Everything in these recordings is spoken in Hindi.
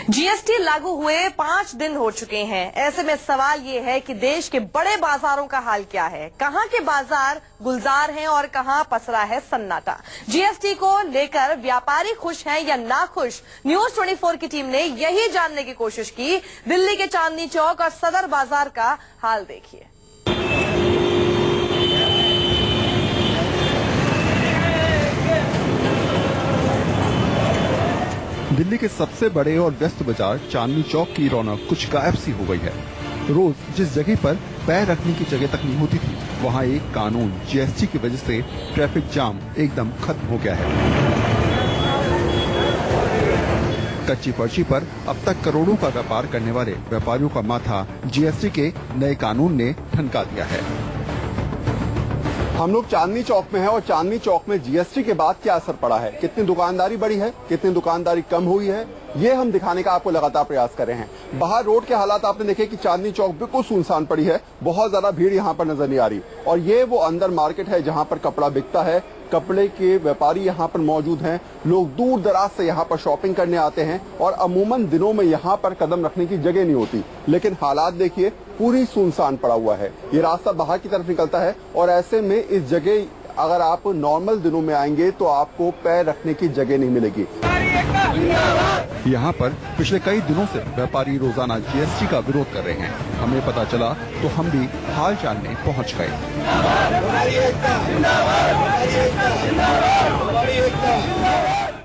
जीएसटी लागू हुए 5 दिन हो चुके हैं। ऐसे में सवाल ये है कि देश के बड़े बाजारों का हाल क्या है, कहां के बाजार गुलजार हैं और कहां पसरा है सन्नाटा। जीएसटी को लेकर व्यापारी खुश हैं या नाखुश, न्यूज 24 की टीम ने यही जानने की कोशिश की। दिल्ली के चांदनी चौक और सदर बाजार का हाल देखिए। दिल्ली के सबसे बड़े और व्यस्त बाजार चांदनी चौक की रौनक कुछ गायब सी हो गई है। रोज जिस जगह पर पैर रखने की जगह तक नहीं होती थी, वहाँ एक कानून जीएसटी की वजह से ट्रैफिक जाम एकदम खत्म हो गया है। कच्ची पर्ची पर अब तक करोड़ों का व्यापार करने वाले व्यापारियों का माथा जीएसटी के नए कानून ने ठनका दिया है। हम लोग चांदनी चौक में हैं और चांदनी चौक में जीएसटी के बाद क्या असर पड़ा है, कितनी दुकानदारी बढ़ी है, कितनी दुकानदारी कम हुई है, ये हम दिखाने का आपको लगातार प्रयास कर रहे हैं। बाहर रोड के हालात आपने देखे कि चांदनी चौक बिल्कुल सुनसान पड़ी है, बहुत ज्यादा भीड़ यहाँ पर नजर नहीं आ रही। और ये वो अंदर मार्केट है जहाँ पर कपड़ा बिकता है, कपड़े के व्यापारी यहाँ पर मौजूद हैं, लोग दूर दराज से यहाँ पर शॉपिंग करने आते हैं और अमूमन दिनों में यहाँ पर कदम रखने की जगह नहीं होती। लेकिन हालात देखिए, पूरी सुनसान पड़ा हुआ है। ये रास्ता बाहर की तरफ निकलता है और ऐसे में इस जगह अगर आप नॉर्मल दिनों में आएंगे तो आपको पैर रखने की जगह नहीं मिलेगी। यहाँ पर पिछले कई दिनों से व्यापारी रोजाना जीएसटी का विरोध कर रहे हैं। हमें पता चला तो हम भी हाल जानने पहुँच गए।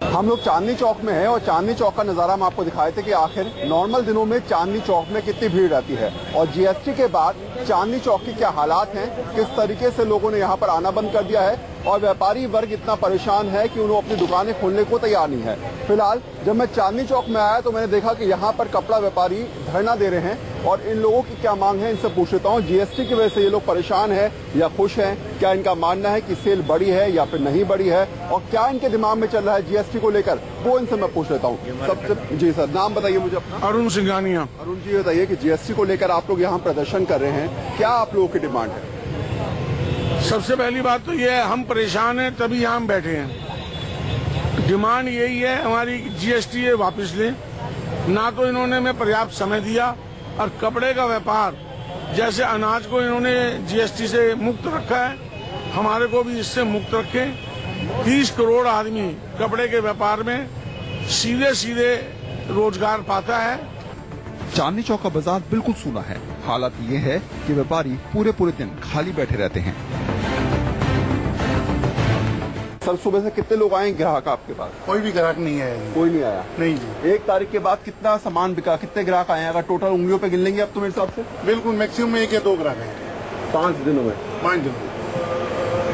हम लोग चांदनी चौक में हैं और चांदनी चौक का नजारा हम आपको दिखाए थे कि आखिर नॉर्मल दिनों में चांदनी चौक में कितनी भीड़ रहती है और जीएसटी के बाद चांदनी चौक की क्या हालात हैं, किस तरीके से लोगों ने यहाँ पर आना बंद कर दिया है और व्यापारी वर्ग इतना परेशान है कि उन्हें अपनी दुकानें खोलने को तैयार नहीं है। फिलहाल जब मैं चांदनी चौक में आया तो मैंने देखा कि यहाँ पर कपड़ा व्यापारी धरना दे रहे हैं और इन लोगों की क्या मांग है, इनसे पूछ लेता हूँ। जीएसटी की वजह से ये लोग परेशान है या खुश हैं? क्या इनका मानना है कि सेल बढ़ी है या फिर नहीं बढ़ी है और क्या इनके दिमाग में चल रहा है जीएसटी को लेकर, वो इनसे मैं पूछ लेता हूँ। सबसे जी सर, नाम बताइए मुझे अपना। अरुण सिंघानिया। अरुण जी बताइए कि जीएसटी को लेकर आप लोग यहाँ प्रदर्शन कर रहे हैं, क्या आप लोगों की डिमांड है? सबसे पहली बात तो ये है, हम परेशान हैं तभी यहाँ हम बैठे हैं। डिमांड यही है हमारी, जीएसटी ये वापस लें। ना तो इन्होंने हमें पर्याप्त समय दिया और कपड़े का व्यापार जैसे अनाज को इन्होंने जीएसटी से मुक्त रखा है, हमारे को भी इससे मुक्त रखें। 30 करोड़ आदमी कपड़े के व्यापार में सीधे सीधे रोजगार पाता है। चांदनी चौक का बाजार बिल्कुल सूना है। हालत ये है कि व्यापारी पूरे दिन खाली बैठे रहते हैं। सर सुबह से कितने लोग आए ग्राहक आपके पास? कोई भी ग्राहक नहीं है। कोई नहीं आया? नहीं जी। 1 तारीख के बाद कितना सामान बिका, कितने ग्राहक आए? अगर टोटल उंगलियों पे गिन लेंगे अब तो मेरे हिसाब से बिल्कुल मैक्सिमम 1 या 2 ग्राहक हैं 5 दिनों में। 5 दिन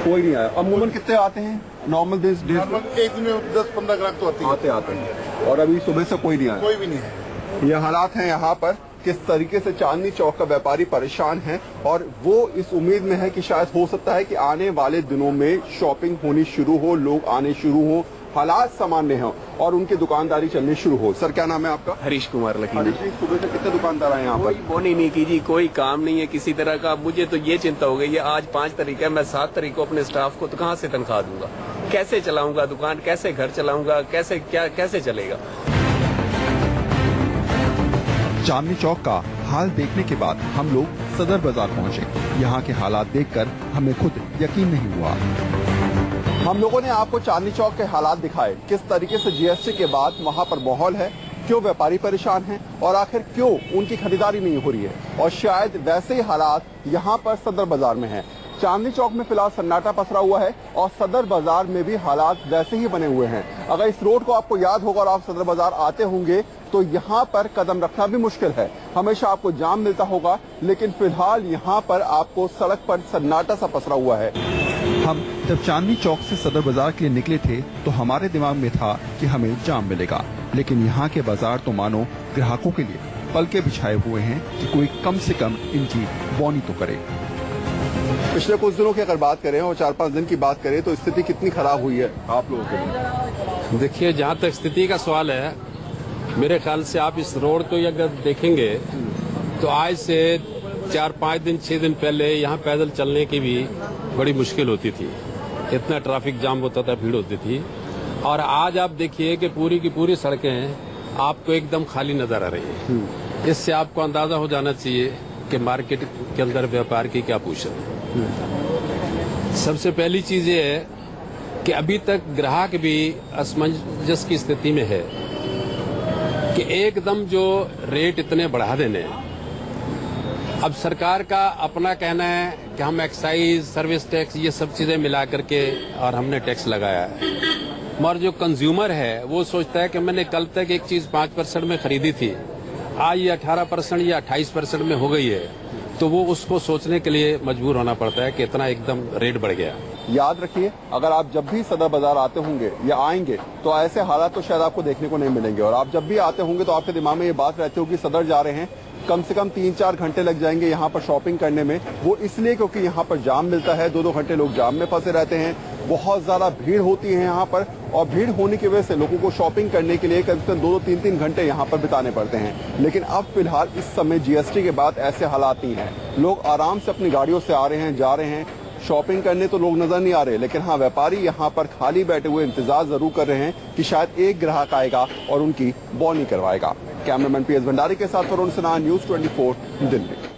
कोई नहीं आया। अमूमन कितने आते हैं नॉर्मल दिन? एक दिन में 10-15 ग्राहक तो आते हैं और अभी सुबह से कोई नहीं आया। कोई भी नहीं है। ये हालात हैं यहाँ पर, किस तरीके से चांदनी चौक का व्यापारी परेशान है और वो इस उम्मीद में है कि शायद हो सकता है कि आने वाले दिनों में शॉपिंग होनी शुरू हो, लोग आने शुरू हो, हालात सामान्य हो और उनकी दुकानदारी चलनी शुरू हो। सर क्या नाम है आपका? हरीश कुमार लखीना। हरीश जी, सुबह से कितने दुकानदार आए यहाँ पर? कोई बोनी नहीं की जी, कोई काम नहीं है किसी तरह का। मुझे तो ये चिंता हो गई है, आज 5 तारीख है, मैं 7 तारीख को अपने स्टाफ को तो कहाँ से तनख्वाह दूंगा, कैसे चलाऊंगा दुकान, कैसे घर चलाऊंगा, कैसे चलेगा। चांदनी चौक का हाल देखने के बाद हम लोग सदर बाजार पहुँचे। यहाँ के हालात देखकर हमें खुद यकीन नहीं हुआ। हम लोगों ने आपको चांदनी चौक के हालात दिखाए, किस तरीके से जीएसटी के बाद वहाँ पर माहौल है, क्यों व्यापारी परेशान हैं और आखिर क्यों उनकी खरीदारी नहीं हो रही है। और शायद वैसे ही हालात यहाँ पर सदर बाजार में है। चांदनी चौक में फिलहाल सन्नाटा पसरा हुआ है और सदर बाजार में भी हालात वैसे ही बने हुए हैं। अगर इस रोड को आपको याद होगा और आप सदर बाजार आते होंगे तो यहाँ पर कदम रखना भी मुश्किल है, हमेशा आपको जाम मिलता होगा। लेकिन फिलहाल यहाँ पर आपको सड़क पर सन्नाटा सा पसरा हुआ है। हम जब चांदनी चौक से सदर बाजार के लिए निकले थे तो हमारे दिमाग में था कि हमें जाम मिलेगा, लेकिन यहाँ के बाजार तो मानो ग्राहकों के लिए पलके बिछाए हुए हैं कि कोई कम से कम इनकी बौनी तो करे। पिछले कुछ दिनों की अगर बात करें और 4-5 दिन की बात करें तो स्थिति कितनी खराब हुई है आप लोगों के लिए? देखिए, जहाँ तक स्थिति का सवाल है, मेरे ख्याल से आप इस रोड को अगर देखेंगे तो आज से 4-5 दिन 6 दिन पहले यहाँ पैदल चलने की भी बड़ी मुश्किल होती थी। इतना ट्रैफिक जाम होता था, भीड़ होती थी। और आज आप देखिए कि पूरी की पूरी सड़कें आपको एकदम खाली नजर आ रही है। इससे आपको अंदाजा हो जाना चाहिए कि मार्केट के अंदर व्यापार की क्या पोजीशन है। सबसे पहली चीज ये है कि अभी तक ग्राहक भी असमंजस की स्थिति में है कि एकदम जो रेट इतने बढ़ा देने। अब सरकार का अपना कहना है कि हम एक्साइज, सर्विस टैक्स, ये सब चीजें मिला करके और हमने टैक्स लगाया है, मगर जो कंज्यूमर है वो सोचता है कि मैंने कल तक एक चीज 5% में खरीदी थी, आज ये 18% या 28% में हो गई है, तो वो उसको सोचने के लिए मजबूर होना पड़ता है कि इतना एकदम रेट बढ़ गया। याद रखिए, अगर आप जब भी सदर बाजार आते होंगे या आएंगे तो ऐसे हालात तो शायद आपको देखने को नहीं मिलेंगे। और आप जब भी आते होंगे तो आपके दिमाग में ये बात रहती होगी सदर जा रहे हैं, कम से कम 3-4 घंटे लग जाएंगे यहाँ पर शॉपिंग करने में। वो इसलिए क्योंकि यहाँ पर जाम मिलता है, 2-2 घंटे लोग जाम में फंसे रहते हैं, बहुत ज्यादा भीड़ होती है यहाँ पर, और भीड़ होने की वजह से लोगों को शॉपिंग करने के लिए कम से कम 2-2, 3-3 घंटे यहाँ पर बिताने पड़ते हैं। लेकिन अब फिलहाल इस समय जीएसटी के बाद ऐसे हालात नहीं है, लोग आराम से अपनी गाड़ियों से आ रहे हैं, जा रहे हैं, शॉपिंग करने तो लोग नजर नहीं आ रहे। लेकिन हाँ, व्यापारी यहाँ पर खाली बैठे हुए इंतजार जरूर कर रहे हैं कि शायद एक ग्राहक आएगा और उनकी बॉनी करवाएगा। कैमरामैन PS भंडारी के साथ वरुण सिन्हा, न्यूज़ 24 दिल्ली।